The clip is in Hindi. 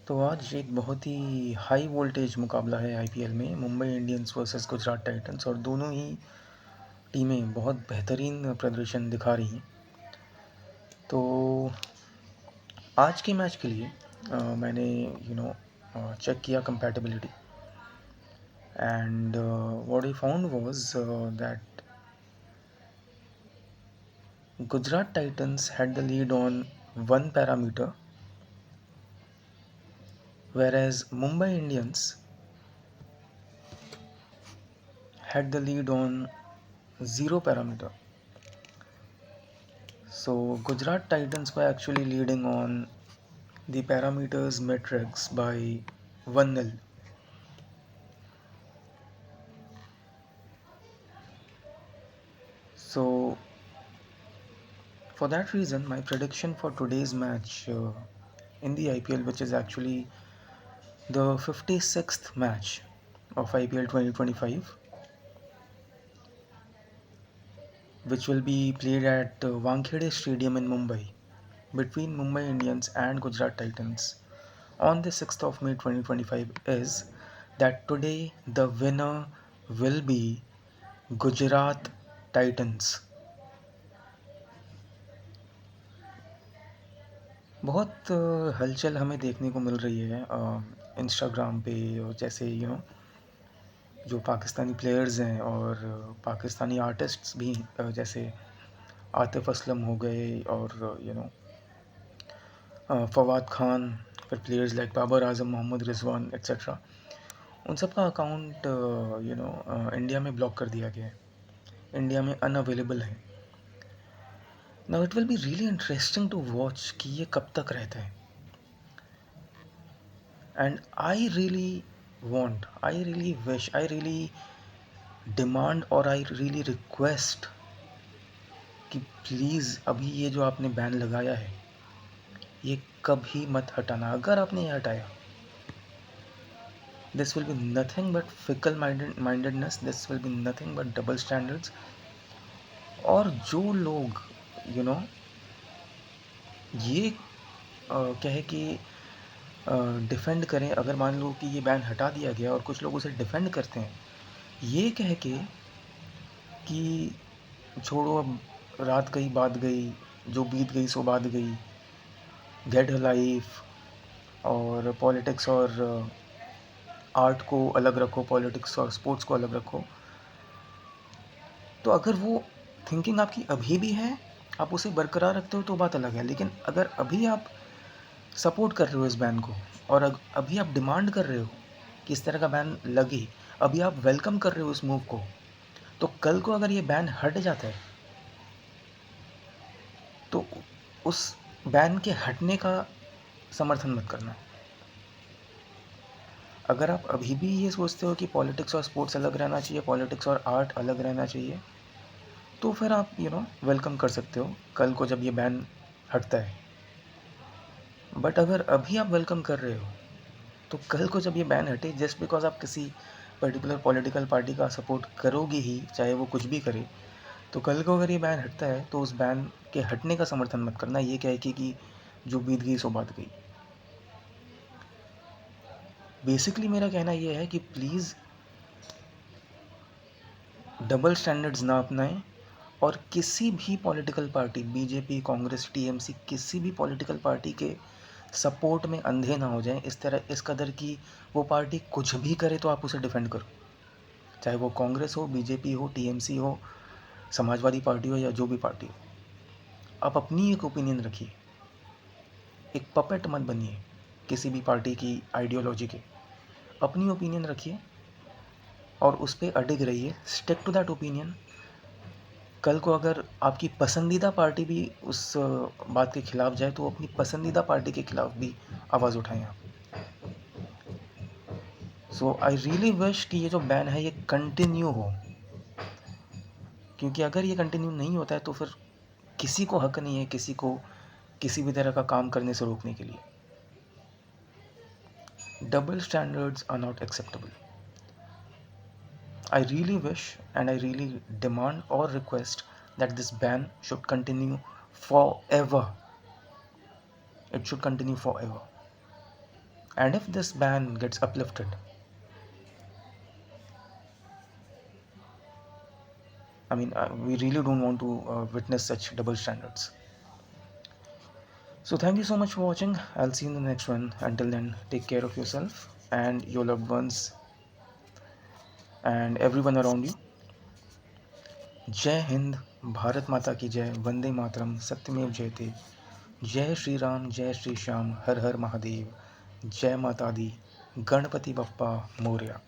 तो आज एक बहुत ही हाई वोल्टेज मुकाबला है आईपीएल में, Mumbai Indians versus Gujarat Titans, और दोनों ही टीमें बहुत बेहतरीन प्रदर्शन दिखा रही हैं। तो आज के मैच के लिए मैंने चेक किया compatibility, and what I found was that Gujarat Titans had the lead on one parameter, whereas Mumbai Indians had the lead on zero parameter. So Gujarat Titans were actually leading on the parameters metrics by 1-0. So for that reason, my prediction for today's match in the IPL, which is actually the 56th match of IPL 2025, which will be played at Wankhede Stadium in Mumbai between Mumbai Indians and Gujarat Titans on the 6th of May 2025, is that today the winner will be Gujarat Titans. बहुत हलचल हमें देखने को मिल रही है इंस्टाग्राम पे, और जैसे जो पाकिस्तानी प्लेयर्स हैं और पाकिस्तानी आर्टिस्ट्स भी, जैसे आतिफ असलम हो गए, और फवाद खान, फिर players like Babar Azam, Mohammad Rizwan etcetera, उन सब का अकाउंट इंडिया में ब्लॉक कर दिया गया है, इंडिया में अनअवेलेबल है। Now it will be really interesting to watch कि ये कब तक रहता है। And I really want, I really wish, I really demand और आई रियली रिक्वेस्ट कि प्लीज़ अभी ये जो आपने बैन लगाया है ये कभी मत हटाना। अगर आपने ये हटाया, this will be nothing but fickle mindedness, this will be nothing but double standards. और जो लोग यू नो ये क्या है कि डिफेंड करें, अगर मान लो कि ये बैन हटा दिया गया और कुछ लोग उसे डिफेंड करते हैं ये कह के कि छोड़ो अब, रात गई बात गई, जो बीत गई सो बात गई, गेट अ लाइफ, और पॉलिटिक्स और आर्ट को अलग रखो, पॉलिटिक्स और स्पोर्ट्स को अलग रखो। तो अगर वो थिंकिंग आपकी अभी भी है, आप उसे बरकरार रखते हो तो बात अलग है, लेकिन अगर अभी आप सपोर्ट कर रहे हो इस बैन को, और अभी आप डिमांड कर रहे हो कि इस तरह का बैन लगे, अभी आप वेलकम कर रहे हो इस मूव को, तो कल को अगर ये बैन हट जाता है तो उस बैन के हटने का समर्थन मत करना। अगर आप अभी भी ये सोचते हो कि पॉलिटिक्स और स्पोर्ट्स अलग रहना चाहिए, पॉलिटिक्स और आर्ट अलग रहना चाहिए, तो फिर आप वेलकम कर सकते हो कल को जब ये बैन हटता है। बट अगर अभी आप वेलकम कर रहे हो तो कल को जब ये बैन हटे, जस्ट बिकॉज आप किसी पर्टिकुलर पॉलिटिकल पार्टी का सपोर्ट करोगे ही, चाहे वो कुछ भी करे, तो कल को अगर ये बैन हटता है तो उस बैन के हटने का समर्थन मत करना, ये कह के कि जो बीत गई सो बात गई। बेसिकली मेरा कहना ये है कि प्लीज़ डबल स्टैंडर्ड्स ना अपनाएं, और किसी भी political party, BJP, Congress, TMC, किसी भी पॉलिटिकल पार्टी के सपोर्ट में अंधे ना हो जाएं, इस तरह इस कदर की वो पार्टी कुछ भी करे तो आप उसे डिफेंड करो, चाहे वो कांग्रेस हो, बीजेपी हो, टीएमसी हो, समाजवादी पार्टी हो, या जो भी पार्टी हो। आप अपनी एक ओपिनियन रखिए, एक पपेट मत बनिए किसी भी पार्टी की आइडियोलॉजी के। अपनी ओपिनियन रखिए और उस पर अडिग रहिए, स्टिक टू दैट ओपिनियन। कल को अगर आपकी पसंदीदा पार्टी भी उस बात के खिलाफ जाए तो अपनी पसंदीदा पार्टी के खिलाफ भी आवाज़ उठाएं आप। सो आई रियली विश कि ये जो बैन है ये कंटिन्यू हो, क्योंकि अगर ये कंटिन्यू नहीं होता है तो फिर किसी को हक नहीं है किसी को किसी भी तरह का काम करने से रोकने के लिए। Double standards are not acceptable. I really wish and I really demand or request that this ban should continue forever. It should continue forever. And if this ban gets uplifted, I mean, we really don't want to witness such double standards. So thank you so much for watching. I'll see you in the next one. Until then, take care of yourself and your loved ones and everyone around you. जय हिंद, भारत माता की जय, वंदे मातरम, सत्यमेव जयते, जय श्री राम, जय श्री श्याम, हर हर महादेव, जय माता दी, गणपति बप्पा मोरया।